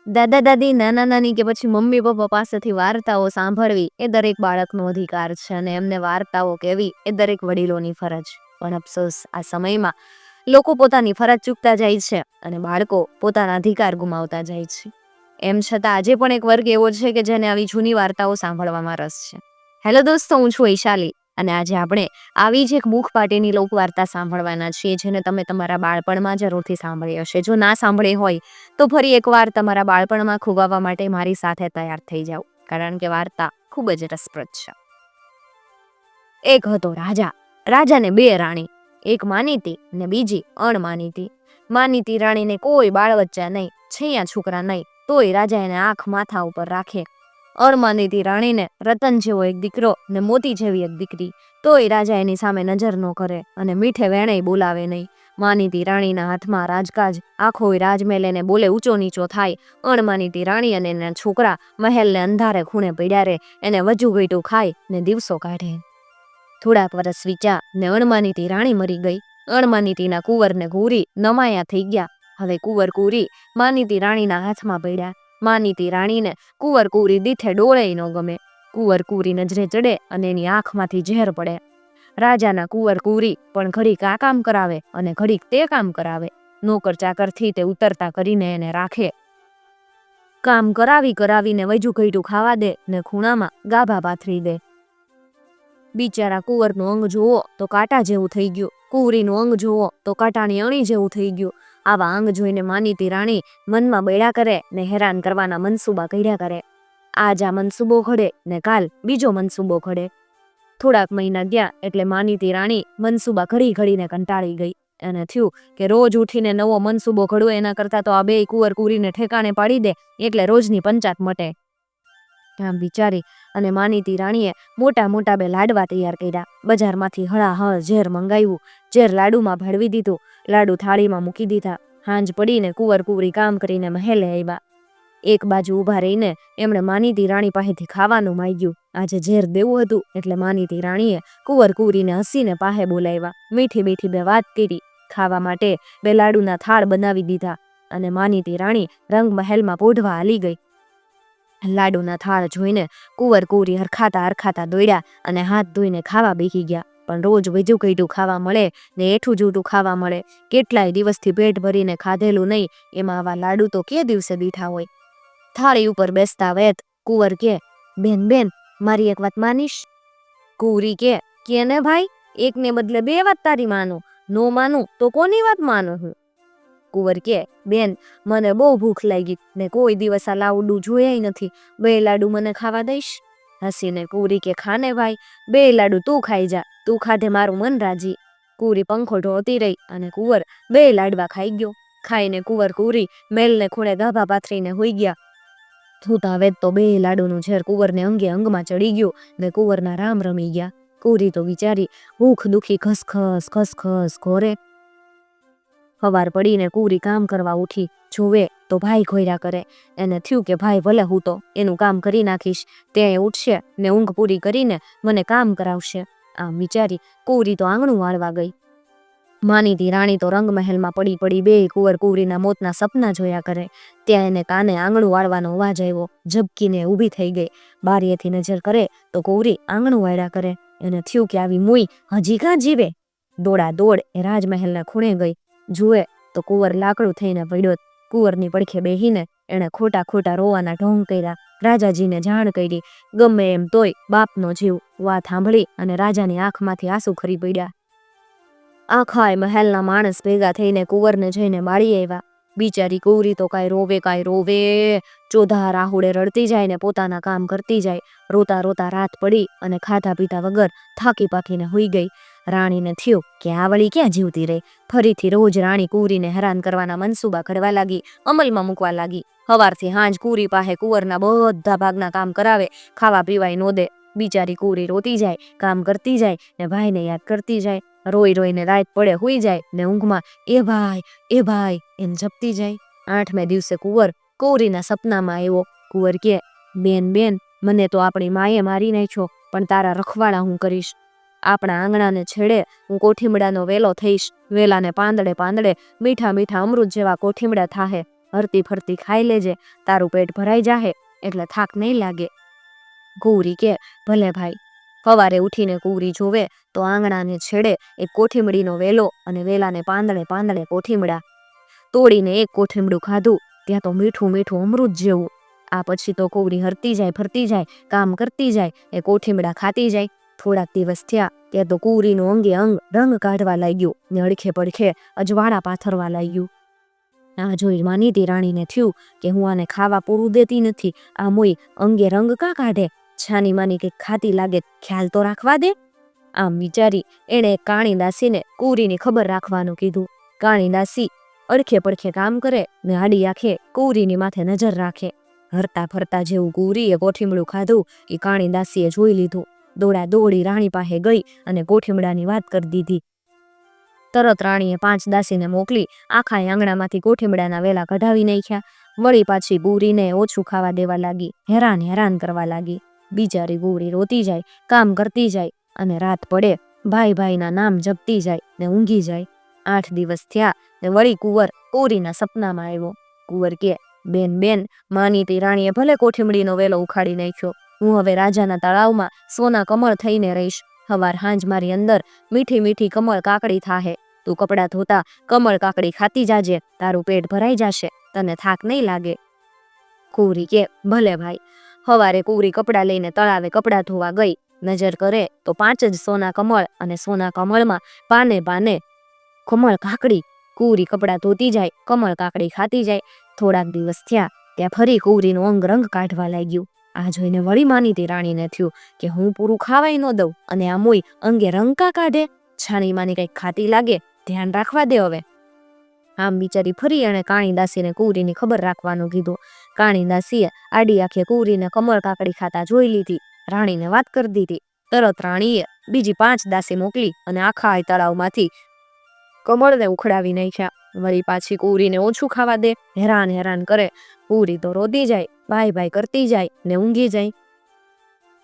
દાદા દાદી, નાના નાની કે પછી મમ્મી પપ્પા પાસેથી વાર્તાઓ સાંભળવી એ દરેક બાળકનો અધિકાર છે અને એમને વાર્તાઓ કહેવી એ દરેક વડીલોની ફરજ. પણ અફસોસ આ સમયમાં લોકો પોતાની ફરજ ચૂકતા જાય છે અને બાળકો પોતાના અધિકાર ગુમાવતા જાય છે. એમ છતાં આજે પણ એક વર્ગ એવો છે કે જેને આવી જૂની વાર્તાઓ સાંભળવામાં રસ છે. હેલો દોસ્તો, હું છું વૈશાલી અને આજે આપણે આવી જ એક મુખપાટીની લોકવાર્તા સાંભળવાના છીએ જેને તમે તમારા બાળપણમાં જરૂરથી સાંભળી હશે. જો ના સાંભળી હોય તો ફરી એકવાર તમારા બાળપણમાં ખોવાવા માટે મારી સાથે તૈયાર થઈ જાઓ, કારણ કે વાર્તા ખૂબ જ રસપ્રદ છે. એક હતો રાજા. રાજાને બે રાણી, એક માનીતી ને બીજી અણમાનીતી. માનીતી રાણીને કોઈ બાળ બચ્ચા નહીં, છૈયા છોકરા નહીં, તોય રાજા એને આંખ માથા ઉપર રાખે. અણમાનીતી રાણીને રતન જેવો એક દીકરો ને મોતી જેવી એક દીકરી, તોય રાજા એની સામે નજર ન કરે અને મીઠે વેણેય બોલાવે નહીં. માનીતી રાણીના હાથમાં રાજકાજ, આખો રાજમહેલ એને બોલે ઊંચો નીચો થાય. અણમાનીતી રાણી અને એના છોકરા મહેલને અંધારે ખૂણે પડ્યા રહે, એને વજુ ગઈટું ખાય ને દિવસો કાઢે. થોડાક વર્ષ વીત્યા ને અણમાનીતી રાણી મરી ગઈ. અણમાનીતીના કુંવર ને કુંવરી નમાયા થઈ ગયા. હવે કુંવર કુંવરી માનીતી રાણીના હાથમાં પડ્યા. માનીતી રાણીને કુંવર કુંવરી દીઠે ડોળેય ન ગમે. કુંવર કુંવરી નજરે ચડે અને એની આંખમાંથી ઝેર પડે. રાજાના કુંવર કુંવરી પણ ઘડીક આ કામ કરાવે અને ઘડીક તે કામ કરાવે. નોકર ચાકરથી તે ઉતરતા કરીને એને રાખે. કામ કરાવીને વજુ ઘઈટું ખાવા દે ને ખૂણામાં ગાભા પાથરી દે. બિચારા કુંવરનું અંગ જોવો તો કાંટા જેવું થઈ ગયું, કુંવરીનું અંગ જોવો તો કાંટાની અણી જેવું થઈ ગયું. આવા અંગ જોઈને માનીતી રાણી મનમાં બળ્યા કરે ને હેરાન કરવાના મનસૂબા કર્યા કરે. આજ આ મનસૂબો ઘડે ને કાલ બીજો મનસૂબો ઘડે. થોડાક મહિના ગયા એટલે માનીતી રાણી મનસૂબા ઘડીને કંટાળી ગઈ અને થયું કે રોજ ઉઠીને નવો મનસૂબો ઘડવો એના કરતાં તો આ બે કુંવર કુંવરીને ઠેકાણે પાડી દે એટલે રોજની પંચાત મટે. આમ વિચારી અને માનીતી રાણીએ મોટા બે લાડવા તૈયાર કર્યા. બજારમાંથી હળાહળ ઝેર મંગાવ્યું, ઝેર લાડુમાં ભળવી દીધું, લાડુ થાળીમાં મૂકી દીધા. હાંજ પડીને કુંવર કુંવરી કામ કરીને મહેલે આવ્યા. એક બાજુ ઊભા રહીને એમણે માનીતી રાણી પાસેથી ખાવાનું માંગ્યું. આજે ઝેર દેવું હતું એટલે માનીતી રાણીએ કુંવર કુંવરીને હસીને પાસે બોલાવ્યા. મીઠી મીઠી બે વાત કરી. ખાવા માટે બે લાડુના થાળ બનાવી દીધા અને માનીતી રાણી રંગમહેલમાં પોઢવા હાલી ગઈ. લાડુના થાળ જોઈને કુંવર કુંવરી હરખાતા દોડ્યા અને હાથ ધોઈને ખાવા બેસી ગયા. પણ રોજ વજુ કઈટું ખાવા મળે ને એઠું જૂઠું ખાવા મળે. કેટલાય દિવસથી પેટ ભરીને ખાધેલું નહીં, એમાં આવા લાડુ તો કે દિવસે દીઠા હોય. થાળી ઉપર બેસતા વેત કુંવર કે, બેન મારી એક વાત માનીશ? કુંવરી કે ને ભાઈ, એકને બદલે બે વાત તારી માનું, નો માનું તો કોની વાત માનું હું? કુંવર કે, બેન મને બહુ ભૂખ લાગી ને કોઈ દિવસ આ લાડુ જોયા નથી, બે લાડુ મને ખાવા દઈશ? હસીને કુંવરી કે, ખાને ભાઈ, બે લાડુ તું ખાઈ જા, તું ખાધે મારું મન રાજી. કુંવરી પંખો ઢોળતી રહી અને કુંવર બે લાડવા ખાઈ ગયો. ખાઈને કુંવર કુંવરી મેલને ખૂણે ગાભા પાથરીને હોઈ ગયા. થૂતા વેત તો બે લાડુનું ઝેર કુંવરને અંગે અંગમાં ચડી ગયું ને કુંવરના રામ રમી ગયા. કુંવરી તો વિચારી ભૂખ દુખી ખસખસ ઘોરે. સવાર પડીને કુંવરી કામ કરવા ઉઠી. જોવે તો ભાઈ ઘોર્યા કરે. એને થયું કે ભાઈ ભલે હું તો એનું કામ કરી નાખીશ, તે ઉઠશે ને ઊંઘ પૂરી કરીને મને કામ કરાવશે. આમ વિચારી કુંવરી તો આંગણું વાળવા ગઈ. માનીતી રાણી તો રંગમહેલમાં પડી બે કુંવર કુંવરીના મોતના સપના જોયા કરે. ત્યાં એને કાને આંગણું વાળવાનો અવાજ આવ્યો. ઝબકીને ઊભી થઈ ગઈ. બારીએથી નજર કરે તો કુંવરી આંગણું વાળ્યા કરે. એને થયું કે આવી મુઈ હજી કાં જીવે. દોડ એ રાજમહેલના ખૂણે ગઈ. જુએ તો કુંવર લાકડું થઈને પડ્યો. કુંવરની પડખે બેહીને એણે ખોટા રોવાના ઢોંગ કર્યા. રાજાજીને જાણ કરી. ગમે એમ તોય બાપનો જીવ. વાત સાંભળી અને રાજાની આંખમાંથી આંસુ ખરી પડ્યા. આખાય મહેલના માણસ ભેગા થઈને કુંવરને જોઈને બાળી આવ્યા. બિચારી કુંવરી તો કાંઈ રોવે, ચોધા રાહુડે રડતી જાય ને પોતાના કામ કરતી જાય. રોતા રાત પડી અને ખાધા પીધા વગર થાકી પાકીને હોઈ ગઈ. રાણીને થયું કે આ વળી ક્યાં જીવતી રહી. ફરીથી રોજ રાણી કુંવરીને હેરાન કરવાના મનસૂબા ઘડવા લાગી, અમલમાં મૂકવા લાગી. સવારથી હાંજ કુંવરી પાસે કુંવરના બધા ભાગના કામ કરાવે, ખાવા પીવાય નો દે. બિચારી કુંવરી રોતી જાય, કામ કરતી જાય ને ભાઈને યાદ કરતી જાય. રોઈને રાત પડે હોઈ જાય ને ઊંઘમાં એ ભાઈ એને જપતી જાય. 8મે દિવસે કુંવર કુંવરીના સપનામાં આવ્યો. કુંવર કે, બેન મને તો આપણી માએ મારી નાખ્યો, પણ તારા રખવાડા હું કરીશ. આપણા આંગણાને છેડે હું કોઠીમડાનો વેલો થઈશ. વેલાને પાંદડે મીઠા અમૃત જેવા કોઠીમડા થાહે. હરતી ફરતી ખાઈ લેજે, તારું પેટ ભરાઈ જાહે એટલે થાક નહીં લાગે. કુંવરી કે ભલે ભાઈ. સવારે ઉઠીને કુંવરી જોવે તો આંગણાને છેડે એક કોઠીમડીનો વેલો અને વેલાને પાંદડે પાંદડે કોઠીમડા. તોડીને એક કોઠીમડું ખાધું ત્યાં તો મીઠું મીઠું અમૃત જેવું. આ પછી તો કુંવરી હરતી જાય ફરતી જાય, કામ કરતી જાય, એ કોઠીમડા ખાતી જાય. થોડાક દિવસ થયા ત્યાં તો કુંવરીનું અંગે અંગ રંગ કાઢવા લાગ્યું ને અડખે પડખે અજવાળા પાથરવા લાગ્યું. આ જોઈ માનીતી રાણીને થયું કે હું આને ખાવા પૂરું દેતી નથી, આ મોઈ અંગે રંગ કાં કાઢે, છાની માની કંઈક ખાતી લાગે, ખ્યાલ તો રાખવા દે. આમ વિચારી એણે કાણી દાસીને કુંવરીની ખબર રાખવાનું કીધું. કાણી દાસી અડખે પડખે કામ કરે ને આડી આંખે કુંવરીની માથે નજર રાખે. હરતા ફરતા જેવું કુંવરીએ કોઠીમડું ખાધું એ કાણી દાસીએ જોઈ લીધું. દોડા દોડી રાણી પાસે ગઈ અને કોઠીમડાની વાત કરી દીધી. તરત રાણીએ 5 દાસીને મોકલી આખા આંગણામાંથી કોઠીમડાના વેલા કઢાવી નાખ્યા. વળી પાછી કુંવરીને ઓછું ખાવા દેવા લાગી, હેરાન કરવા લાગી. બિચારી કુંવરી રોતી જાય, કામ કરતી જાય અને રાત પડે ભાઈ ભાઈના નામ જપતી જાય ને ઊંઘી જાય. 8 દિવસ થયા ને વળી કુંવર કુંવરીના સપનામાં આવ્યો. કુંવર કે બેન માનીતી રાણીએ ભલે કોઠીમડીનો વેલો ઉખાડી નાખ્યો, હું હવે રાજાના તળાવમાં સોના કમળ થઈને રહીશ. સવાર સાંજ મારી અંદર મીઠી મીઠી કમળ કાકડી થાહે. તું કપડાં ધોતા કમળ કાકડી ખાતી જાજે, તારું પેટ ભરાઈ જશે, તને થાક નહીં લાગે. કુંવરી કે ભલે ભાઈ. સવારે કુંવરી કપડાં લઈને તળાવે કપડાં ધોવા ગઈ. નજર કરે તો 5 જ સોના કમળ અને સોના કમળમાં પાને પાને કમળ કાકડી. કુંવરી કપડાં ધોતી જાય, કમળ કાકડી ખાતી જાય. થોડાક દિવસ થયા ત્યાં ફરી કુંવરીનું અંગ રંગ કાઢવા લાગ્યું. આ જોઈને વળી માનીતી રાણીને થયું કે હું પૂરું ખાવાય ન દઉં અને આ મોઈ અંગે રંગ કા કાઢે, છાની માની કંઈક ખાતી લાગે, ધ્યાન રાખવા દે હવે. આમ બિચારી ફરી એણે કાણી દાસીને કુંવરીની ખબર રાખવાનું કીધું. કાણી દાસીએ આડી આંખે કુંવરીને કમળ કાકડી ખાતા જોઈ લીધી, રાણીને વાત કરી દીધી. તરત રાણીએ બીજી 5 દાસી મોકલી અને આખા તળાવમાંથી કમળને ઉખડાવી નાખ્યા. વળી પાછી કુંવરીને ઓછું ખાવા દે, હેરાન કરે. કુંવરી તો રોતી જાય, ભાઈ કરતી જાય ને ઊંઘી જાય.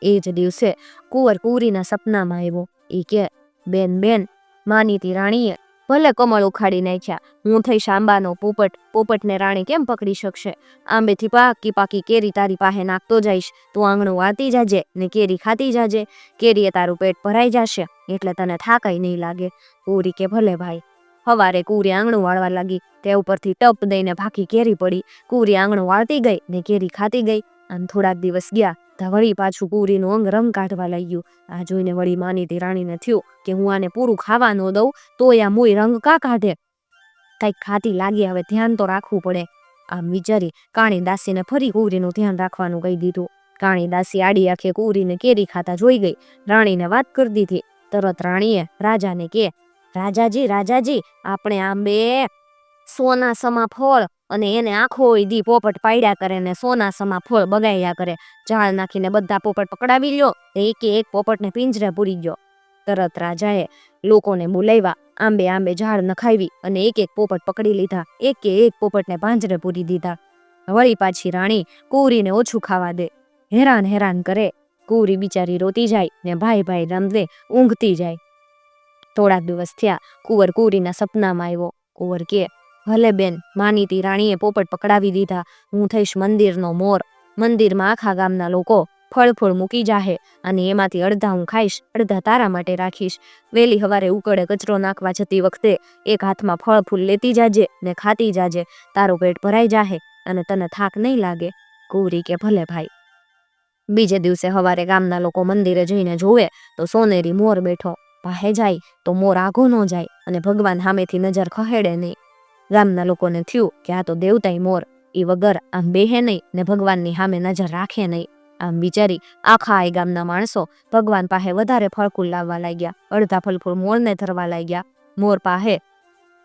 એ જ દિવસે કુંવર કુંવરીના સપનામાં આવ્યો. એ કે બેન માનીતી રાણીએ ભલે કમળ ઉખાડી નાખ્યા, હું થઈ આંબાનો પોપટ, પોપટને રાણી કેમ પકડી શકશે? આંબેથી પાકી કેરી તારી પાસે નાખતો જઈશ, તું આંગણું વાળતી જાજે ને કેરી ખાતી જાજે, કેરીએ તારું પેટ ભરાઈ જશે એટલે તને થાકાય નહીં લાગે. કુંવરી કે ભલે ભાઈ. સવારે કુંવરી આંગણું વાળવા લાગી, તે ઉપરથી ટપ દઈને ભાખી કેરી પડી. કુંવરી આંગણું વાળતી ગઈ ને કેરી ખાતી ગઈ. આમ થોડાક દિવસ ગયા તો વળી પાછું કુંવરીનું અંગ રંગ કાઢવા લાગ્યું. આ જોઈને વળી માનીતી રાણીને થયું કે હું આને પૂરું ખાવા ન દઉં તો આ મોઈ રંગ કા કાઢે, કંઈક ખાતી લાગે, હવે ધ્યાન તો રાખવું પડે. આમ વિચારી કાણી દાસીને ફરી કુંવરીનું ધ્યાન રાખવાનું કહી દીધું. કાણી દાસી આડી આંખે કુંવરીને કેરી ખાતા જોઈ ગઈ, રાણીને વાત કરી દીધી. તરત રાણીએ રાજાને કે રાજાજી આપણે આંબે સોના સમા ફળ અને એને આખો દી પોપટ પાડ્યા કરે ને સોના સમા ફળ બગાડ્યા કરે, ઝાડ નાખીને બધા પોપટ પકડાવી લ્યો, એક પોપટને પિંજરે પૂરી ગયો. તરત રાજાએ લોકોને બોલાવ્યા, આંબે ઝાડ નખાવી અને એક પોપટ પકડી લીધા, એક પોપટને પાંજરે પૂરી દીધા. વળી પાછી રાણી કુંવરીને ઓછું ખાવા દે, હેરાન કરે. કુંવરી બિચારી રોતી જાય ને ભાઈ રમદે ઊંઘતી જાય. થોડાક દિવસ થયા કુંવર કુંવરીના સપનામાં આવ્યો. કુંવર કે ભલે બેન, માનીતી રાણીએ પોપટ પકડાવી દીધા, હું થઈશ મંદિરનો મોર. મંદિરમાં આખા ગામના લોકો ફળ મૂકી જાહે અને એમાંથી અડધા હું ખાઈશ, અડધા તારા માટે રાખીશ. વેલી સવારે ઉકળે કચરો નાખવા જતી વખતે એક હાથમાં ફળ લેતી જાજે ને ખાતી જાજે, તારું પેટ ભરાઈ જાહે અને તને થાક નહીં લાગે. કુંવરી કે ભલે ભાઈ. બીજે દિવસે સવારે ગામના લોકો મંદિરે જઈને જોવે તો સોનેરી મોર બેઠો. પાસે જાય તો મોર આઘો ન જાય અને ભગવાન સામેથી નજર ખહેડે નહીં. ગામના લોકોને થયું કે આ તો દેવતાઈ મોર, એ વગર આમ બેહે નહીં ને ભગવાનની સામે નજર રાખે નહીં. આમ વિચારી આખા ગામના માણસો ભગવાન પાસે વધારે ફળફૂલ લાવવા લાગ્યા. અડધા ફળફૂલ મોરને ધરવા લાગ્યા. મોર પાસે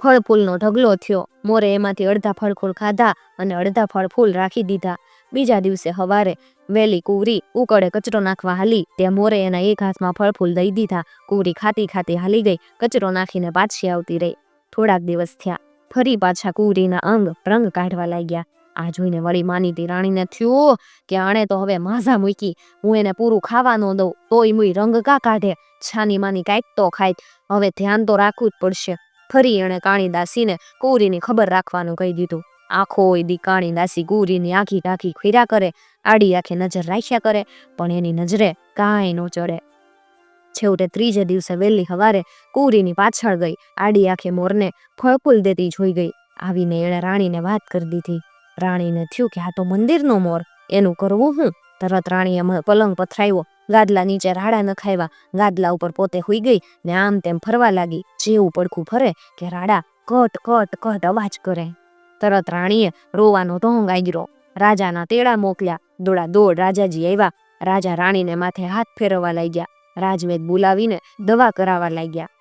ફળફૂલનો ઢગલો થયો. મોરે એમાંથી અડધા ફળફૂલ ખાધા અને અડધા ફળફૂલ રાખી દીધા. બીજા દિવસે સવારે વેલી કુંવરી ઉકળે કચરો નાખવા હાલી, ત્યાં મોરે એના એક હાથમાં ફળફૂલ દઈ દીધા. કુંવરી ખાતી હાલી ગઈ, કચરો નાખીને પાછી આવતી રહી. થોડાક દિવસ થયા ફરી પાછા કુંવરીના અંગ રંગ કાઢવા લાગ્યા. આ જોઈને વળી માનીતી રાણીને થયું કે આણે તો હવે માઝા મૂકી, હું એને પૂરું ખાવા ન દઉં તોય મુઈ રંગ કા કાઢે, છાની માની કાંઈક તો ખાય, હવે ધ્યાન તો રાખવું જ પડશે. ફરી એણે કાણી દાસીને કુંવરીની ખબર રાખવાનું કહી દીધું. આખો દીકાણી દાસી કુંવરીની આખી ટાંકી ખીરા કરે, આડી આંખે નજર રાખ્યા કરે, પણ એની નજરે કાંઈ ન ચડે. છેવટે ત્રીજે દિવસે વહેલી સવારે કુંવરીની પાછળ ગઈ, આડી આંખે મોરને ફળફૂલ દેતી જોઈ ગઈ. આવીને એણે રાણીને વાત કરી દીધી. રાણીને થયું કે આ તો મંદિરનો મોર, એનું કરવું હું? તરત રાણીએ પલંગ પથરાવ્યો, ગાદલા નીચે રાડા નખાવ્યા, ગાદલા ઉપર પોતે હુઈ ગઈ ને આમ તેમ ફરવા લાગી. જેવું પડખું ફરે કે રાડા કટ કટ કટ અવાજ કરે. તરત રાણીએ રોવાનો ઢોંગ આગ્યો. રાજાના તેડા મોકલ્યા. દોડ રાજાજી આવ્યા. રાજા રાણીને માથે હાથ ફેરવવા લાગ્યા. રાજવેદ બોલાવીને દવા કરાવવા લાગ્યા.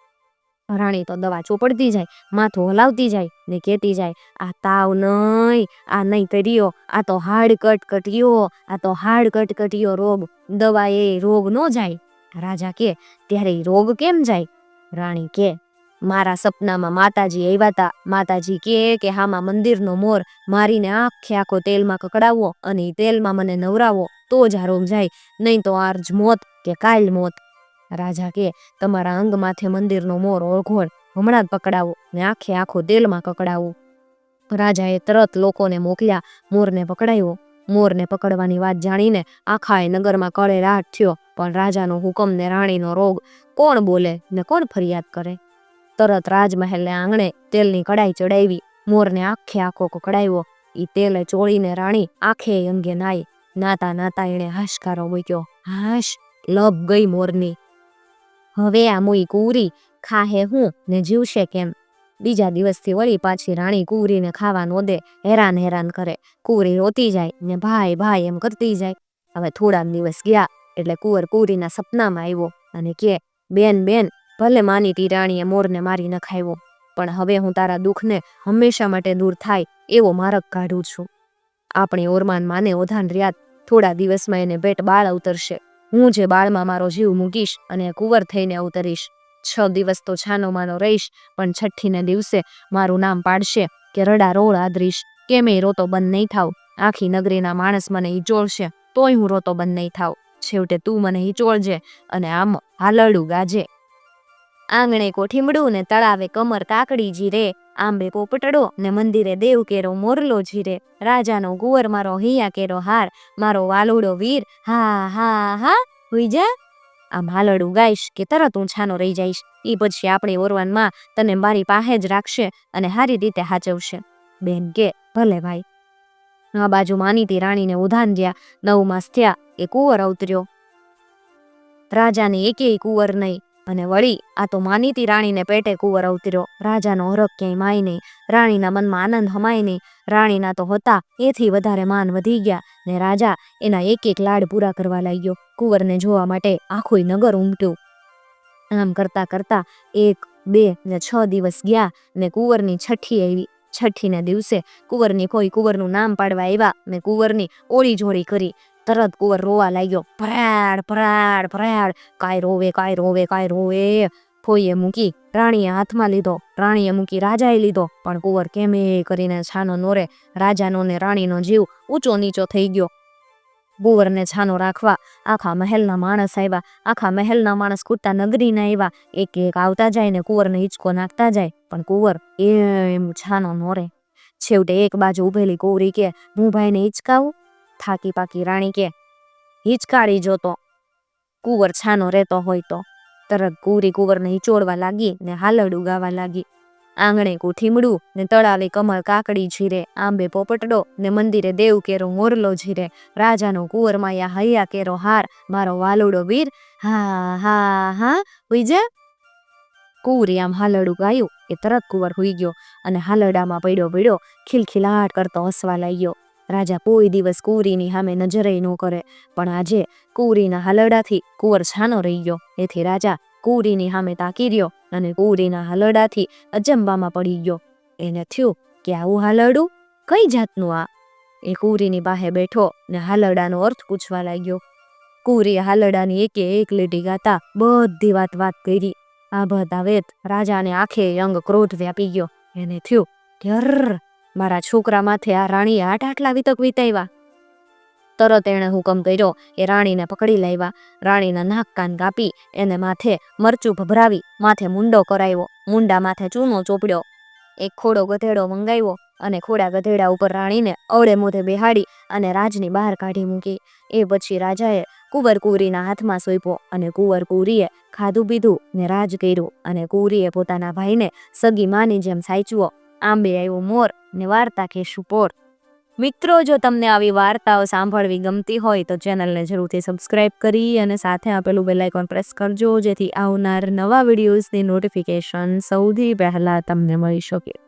રાણી તો દવા ચોપડતી જાય, માથું હલાવતી જાય ને કહેતી જાય, આ તાવ નહીં, આ નહીં તર્યો, આ તો હાડ કટકટીયો, આ તો હાડ કટકટીયો રોગ, દવા એ રોગ ન જાય. રાજા કે ત્યારે એ રોગ કેમ જાય? રાણી કે મારા સપનામાં માતાજી આવ્યા હતા. માતાજી કે હામાં મંદિરનો મોર મારીને આખો તેલમાં કકડાવો અને એ તેલમાં મને નવરાવો તો જ આ રોગ જાય, નહીં તો આજ મોત કે કાલ મોત. રાજા કે તમારા અંગ માથે મંદિરનો મોર ઓળઘોળ હમણાં જ પકડાવો ને આખો તેલમાં કકડાવો. રાજાએ તરત લોકોને મોકલ્યા, મોરને પકડાયો. મોરને પકડવાની વાત જાણીને આખા નગરમાં કળેરાટ થયો, પણ રાજાનો હુકમ ને રાણીનો રોગ કોણ બોલે ને કોણ ફરિયાદ કરે? તરત રાજમહેલને આંગણે તેલની કડાઈ ચડાવી, મોરને આખો કકડાવ્યો. એ તેલે ચોળીને રાણી આખે અંગે નાઈ. નાતા નાતા એણે હાશકારો મૂક્યો. હાશ લપ ગઈ મોરની. હવે આ મોઈ કુંવરી ખાહે હું ને જીવશે કેમ? બીજા દિવસથી વળી પાછી રાણી કુંવરીને ખાવા નો દે, હેરાન કરે. કુંવરી રોતી જાય ને ભાઈ ભાઈ એમ કરતી જાય. હવે થોડા દિવસ ગયા એટલે કુંવર કુંવરીના સપનામાં આવ્યો અને કે બેન ભલે માનીતી રાણીએ મોરને મારી નખાવ્યો, પણ હવે હું તારા દુઃખને હંમેશા માટે દૂર થાય એવો માર્ગ કાઢું છું. આપણી ઓરમાન માને ઓધાન રહ્યા, થોડા દિવસમાં એને પેટ બાળ અવતરશે. હું જે બાળમાં મારો જીવ મૂકીશ અને કુંવર થઈને અવતરીશ. 6 દિવસ તો છાનો માનો રહીશ, પણ છઠ્ઠીને દિવસે મારું નામ પાડશે કે રડા રોળ આદરીશ. કેમેય રોતો બંધ નહીં થાવ. આખી નગરીના માણસ મને હિચોળશે તોય હું રોતો બંધ નહીં થાવ. છેવટે તું મને હિચોળજે અને આમ હાલરડું ગાજે. આંગણે કોઠીમડું ને તળાવે કમર કાકડી જીરે, આંબે પોપટડો ને મંદિરે દેવ કેરો મોરલો જીરે. રાજાનો કુંવર મારો હૈયા કેરો હાર, મારો વાલુડો વીર હા હા હા હુઈ જા. આમ હાલડું ગાઈશ કે તરત હું છાનો રહી જઈશ. એ પછી આપણી ઓરવાનમાં તને મારી પાસે જ રાખશે અને સારી રીતે હાચવશે. બેન કે ભલે ભાઈ. આ બાજુ માનીતી રાણીને ઉધાન જ્યાં 9 માસ થયા એ કુંવર અવતર્યો. રાજાને એકેય કુંવર નહીં, અને વળી આ તો માનીતી રાણીને પેટે કુંવર અવતર્યો. રાજાનો હરખ ક્યાંય માય નહીં, રાણીના મનમાં આનંદ હમાય નહીં. રાણીના તો હતા એથી વધારે માન વધી ગયા ને રાજા એના એક લાડ પૂરા કરવા લાગ્યો. કુંવરને જોવા માટે આખું નગર ઉમટ્યું. આમ કરતા 1, 2 ને 6 દિવસ ગયા ને કુંવરની છઠ્ઠી આવી. છઠ્ઠીને દિવસે કુંવરનું નામ પાડવા આવ્યા ને કુંવરની ઓળી જોડી કરી. તરત કુંવર રોવા લાગ્યો. ભરાડ કાંઈ રોવે. ફોઈએ મૂકી રાણીએ હાથમાં લીધો, રાણીએ મૂકી રાજાએ લીધો, પણ કુંવર કેમે કરીને છાનો નોરે. રાજાનો ને રાણીનો જીવ ઊંચો નીચો થઈ ગયો. કુંવરને છાનો રાખવા આખા મહેલના માણસ આવ્યા. આખા મહેલના માણસ કૂદતા નગરીના આવ્યા. એક આવતા જાય ને કુંવરને હિંચકો નાખતા જાય, પણ કુંવર એમ છાનો નોરે. છેવટે એક બાજુ ઉભેલી કુંવરી કે હું ભાઈને હિંચકાવું? થાકી પાકી રાણી કે હિંચકારી જોતો કુંવર છાનો રહેતો હોય તો. તરત કુંવરી કુંવરને હિંચોળવા લાગી ને હાલરડું ગાવા લાગી. આંગણે કોઠીમડું ને તળાવે કમળ કાકડી જીરે, આંબે પોપટડો ને મંદિરે દેવ કેરો મોરલો જીરે. રાજાનો કુંવર માયા હૈયા કેરો હાર, મારો વાલુડો વીર હા હા હા હુઈ જા. કુંવરી આમ હાલરડું ગાયું એ તરત કુંવર હુઈ ગયો અને હાલરડામાં પડ્યો ખિલખિલાટ કરતો હસવા લાગ્યો. રાજા કોઈ દિવસ કુંવરીની સામે નજરે ન કરે, પણ આજે કુંવરીના હાલરડાથી કુંવર છાનો રહી ગયો. એથી રાજા કુંવરીની સામે તાકી રહ્યો અને કુંવરીના હાલરડાથી અચંબામાં પડી ગયો. એને થયું કે આવું હાલરડું કઈ જાતનું આ? એ કુંવરીની પાસે બેઠો ને હાલરડાનો અર્થ પૂછવા લાગ્યો. કુંવરીએ હાલરડાની એક લીટી ગાતા બધી વાત કરી. આ બધા વેત રાજાને આખે અંગ ક્રોધ વ્યાપી ગયો. એને થયું કે મારા છોકરા માથે આ રાણીએ આટલા વિતક વિતાવ્યા. તરત એણે હુકમ કર્યો એ રાણીને પકડી લાવ્યા. રાણીના નાક કાન કાપી એને માથે મરચું ભભરાવી માથે મુંડો કરાવ્યો. મુંડા માથે ચૂનો ચોપડ્યો. એક ખોડો ગધેડો મંગાવ્યો. અને ખોડા ગધેડા ઉપર રાણીને અવળે મોઢે બેહાડી અને રાજની બહાર કાઢી મૂકી. એ પછી રાજાએ કુંવર કુંવરીના હાથમાં સોંપ્યો અને કુંવર કુંવરીએ ખાધું પીધું ને રાજ કર્યું અને કુંવરીએ પોતાના ભાઈને સગી માની જેમ સાચવ્યો. આંબે આવ્યો મોર ને વાર્તા કહેશું પોર. મિત્રો, જો તમને આવી વાર્તાઓ સાંભળવી ગમતી હોય તો ચેનલને જરૂરથી સબસ્ક્રાઇબ કરી અને સાથે આપેલું બેલ આઇકોન પ્રેસ કરજો, જેથી આવનાર નવા વિડીયોઝની નોટિફિકેશન સૌથી પહેલાં તમને મળી શકે.